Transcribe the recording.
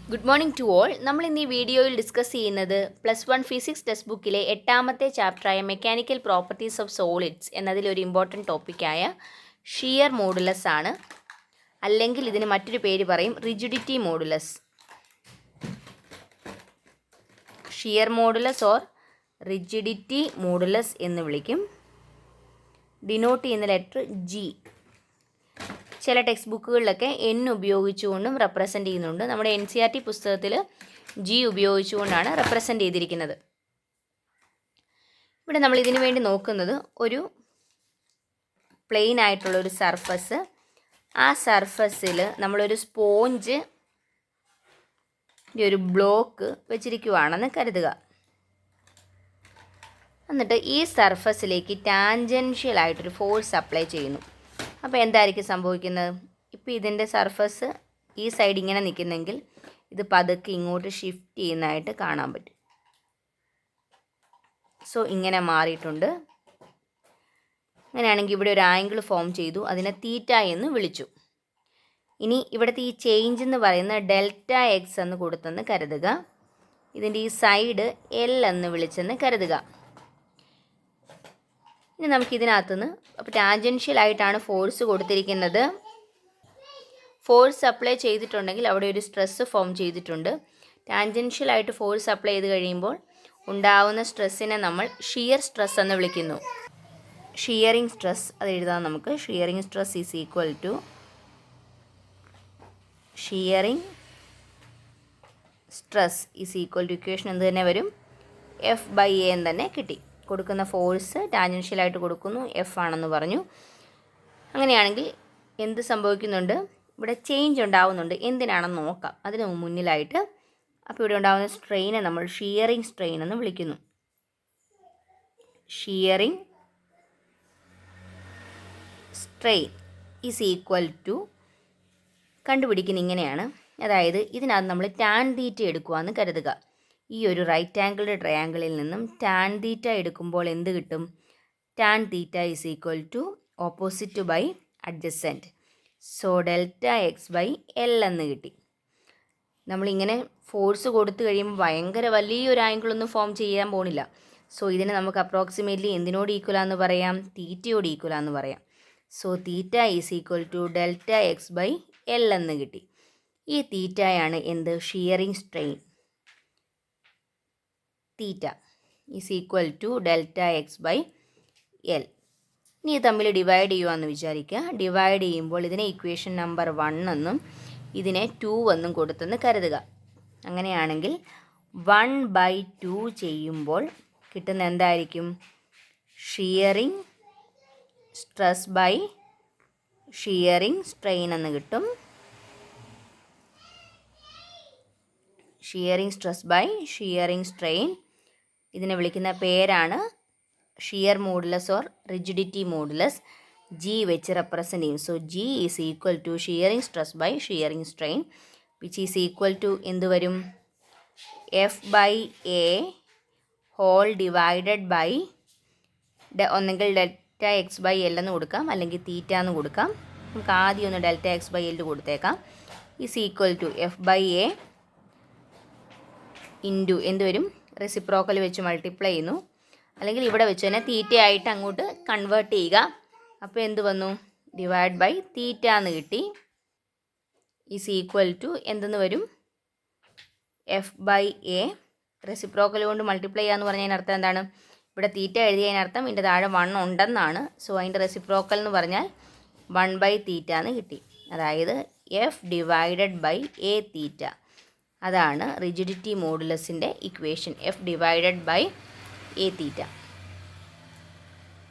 Good morning to all. നമ്മൾ ഇന്ന് ഈ വീഡിയോയിൽ ഡിസ്കസ് ചെയ്യുന്നത് +1 ഫിസിക്സ് ടെക്സ്റ്റ് ബുക്കിലെ 8ാമത്തെ ചാപ്റ്ററായ മെക്കാനിക്കൽ പ്രോപ്പർട്ടീസ് ഓഫ് സോളിഡ്സ് എന്നതിലൊരു ഇമ്പോർട്ടൻറ്റ് ടോപ്പിക്കായ ഷിയർ മോഡുലസ് ആണ്. അല്ലെങ്കിൽ ഇതിന് മറ്റൊരു പേര് പറയും rigidity modulus. Shear modulus or rigidity modulus എന്ന് വിളിക്കും. ഡിനോട്ട് ചെയ്യുന്ന ലെറ്റർ ജി. ചില ടെക്സ്റ്റ് ബുക്കുകളിലൊക്കെ എൻ ഉപയോഗിച്ചുകൊണ്ടും റെപ്രസെൻ്റ് ചെയ്യുന്നുണ്ട്. നമ്മുടെ NCERT പുസ്തകത്തിൽ ജി ഉപയോഗിച്ചുകൊണ്ടാണ് റെപ്രസെൻ്റ് ചെയ്തിരിക്കുന്നത്. ഇവിടെ നമ്മൾ ഇതിനു വേണ്ടി നോക്കുന്നത് ഒരു പ്ലെയിൻ ആയിട്ടുള്ളൊരു സർഫസ്. ആ സർഫസിൽ നമ്മളൊരു സ്പോഞ്ച് ഒരു ബ്ലോക്ക് വെച്ചിരിക്കുവാണെന്ന് കരുതുക. എന്നിട്ട് ഈ സർഫസിലേക്ക് ടാൻജൻഷ്യൽ ആയിട്ടൊരു ഫോഴ്സ് അപ്ലൈ ചെയ്യുന്നു. അപ്പോൾ എന്തായിരിക്കും സംഭവിക്കുന്നത്? ഇപ്പോൾ ഇതിൻ്റെ സർഫസ് ഈ സൈഡ് ഇങ്ങനെ നിൽക്കുന്നെങ്കിൽ ഇത് പതുക്കെ ഇങ്ങോട്ട് ഷിഫ്റ്റ് ചെയ്യുന്നതായിട്ട് കാണാൻ പറ്റും. സോ ഇങ്ങനെ മാറിയിട്ടുണ്ട്. അങ്ങനെയാണെങ്കിൽ ഇവിടെ ഒരു ആംഗിൾ ഫോം ചെയ്തു, അതിനെ തീറ്റ എന്ന് വിളിച്ചു. ഇനി ഇവിടുത്തെ ഈ ചേഞ്ച് എന്ന് പറയുന്നത് Δx എന്ന് കൊടുത്തെന്ന് കരുതുക. ഇതിൻ്റെ ഈ സൈഡ് L എന്ന് വിളിച്ചെന്ന് കരുതുക. ഇനി നമുക്കിതിനകത്തുനിന്ന് അപ്പോൾ ടാൻജൻഷ്യൽ ആയിട്ടാണ് ഫോഴ്സ് കൊടുത്തിരിക്കുന്നത്. ഫോഴ്സ് അപ്ലൈ ചെയ്തിട്ടുണ്ടെങ്കിൽ അവിടെ ഒരു സ്ട്രെസ്സ് ഫോം ചെയ്തിട്ടുണ്ട്. ടാൻജൻഷ്യൽ ആയിട്ട് ഫോഴ്സ് അപ്ലൈ ചെയ്ത് കഴിയുമ്പോൾ ഉണ്ടാവുന്ന സ്ട്രെസ്സിനെ നമ്മൾ ഷിയർ സ്ട്രെസ് എന്ന് വിളിക്കുന്നു. ഷിയറിംഗ് സ്ട്രെസ് അത് എഴുതാം നമുക്ക്. Shearing stress is equal to equation എന്ത് തന്നെ വരും? F/A എന്ന് തന്നെ കിട്ടി. കൊടുക്കുന്ന ഫോഴ്സ് ടാൻജൻഷ്യലായിട്ട് കൊടുക്കുന്നു, F ആണെന്ന് പറഞ്ഞു. അങ്ങനെയാണെങ്കിൽ എന്ത് സംഭവിക്കുന്നുണ്ട്? ഇവിടെ ചേഞ്ച് ഉണ്ടാവുന്നുണ്ട്. എന്തിനാണെന്ന് നോക്കാം. അതിന് മുന്നിലായിട്ട് അപ്പോൾ ഇവിടെ ഉണ്ടാകുന്ന സ്ട്രെയിനെ നമ്മൾ ഷിയറിംഗ് സ്ട്രെയിൻ എന്ന് വിളിക്കുന്നു. Shearing strain is equal to കണ്ടുപിടിക്കുന്ന ഇങ്ങനെയാണ്. അതായത് ഇതിനകത്ത് നമ്മൾ ടാൻ തീറ്റ എടുക്കുകയെന്ന് കരുതുക. ഈ ഒരു റൈറ്റ് ആംഗിൾഡ് ട്രയാങ്കിളിൽ നിന്നും ടാൻ തീറ്റ എടുക്കുമ്പോൾ എന്ത് കിട്ടും? Tan theta is equal to opposite by adjacent. So Δx/L എന്ന് കിട്ടി. നമ്മളിങ്ങനെ ഫോഴ്സ് കൊടുത്തു കഴിയുമ്പോൾ ഭയങ്കര വലിയൊരു ആംഗിളൊന്നും ഫോം ചെയ്യാൻ പോണില്ല. സോ ഇതിനെ നമുക്ക് അപ്രോക്സിമേറ്റ്ലി എന്തിനോട് ഈക്വലാന്ന് പറയാം? തീറ്റയോട് ഈക്വലാന്ന് പറയാം. So theta is equal to Δx/L എന്ന് കിട്ടി. ഈ തീറ്റയാണ് എന്ത്? Shearing strain. Theta is equal to Δx/L. ഇനി ഇത് തമ്മിൽ ഡിവൈഡ് ചെയ്യുകയെന്ന് വിചാരിക്കുക. ഡിവൈഡ് ചെയ്യുമ്പോൾ ഇതിനെ ഇക്വേഷൻ നമ്പർ 1 എന്നും ഇതിനെ 2 എന്നും കൊടുത്തെന്ന് കരുതുക. അങ്ങനെയാണെങ്കിൽ 1/2 ചെയ്യുമ്പോൾ കിട്ടുന്ന എന്തായിരിക്കും? Shearing stress by shearing strain എന്ന് കിട്ടും. Shearing stress by shearing strain. ഇതിനെ വിളിക്കുന്ന പേരാണ് shear modulus or rigidity modulus. G വെച്ച് റെപ്രസെൻ്റ് ചെയ്യും. So G is equal to shearing stress by shearing strain which is equal to എന്ത് വരും? F/A whole divided by ഒന്നെങ്കിൽ Δx/L എന്ന് കൊടുക്കാം, അല്ലെങ്കിൽ തീറ്റ എന്ന് കൊടുക്കാം. നമുക്ക് ആദ്യം ഒന്ന് Δx/L കൊടുത്തേക്കാം. Is equal to F/A into എന്ത് വരും? റെസിപ്രോക്കൽ വെച്ച് മൾട്ടിപ്ലൈ ചെയ്യുന്നു, അല്ലെങ്കിൽ ഇവിടെ വെച്ച് തന്നെ തീറ്റയായിട്ട് അങ്ങോട്ട് കൺവേർട്ട് ചെയ്യുക. അപ്പോൾ എന്ത് വന്നു? ഡിവൈഡ് ബൈ തീറ്റ എന്ന് കിട്ടി. ഈസ് ഈക്വൽ ടു എന്തെന്ന് വരും? F/A റെസിപ്രോക്കൽ കൊണ്ട് മൾട്ടിപ്ലൈ ചെയ്യുക എന്ന് പറഞ്ഞതിന് അർത്ഥം എന്താണ്? ഇവിടെ തീറ്റ എഴുതിയതിനർത്ഥം ഇതിൻ്റെ താഴെ 1 ഉണ്ടെന്നാണ്. സോ അതിൻ്റെ റെസിപ്രോക്കൽ എന്ന് പറഞ്ഞാൽ 1/θ എന്ന് കിട്ടി. അതായത് F/A തീറ്റ. അതാണ് റിജിഡിറ്റി മോഡുലസിൻ്റെ ഇക്വേഷൻ. F/A തീറ്റ.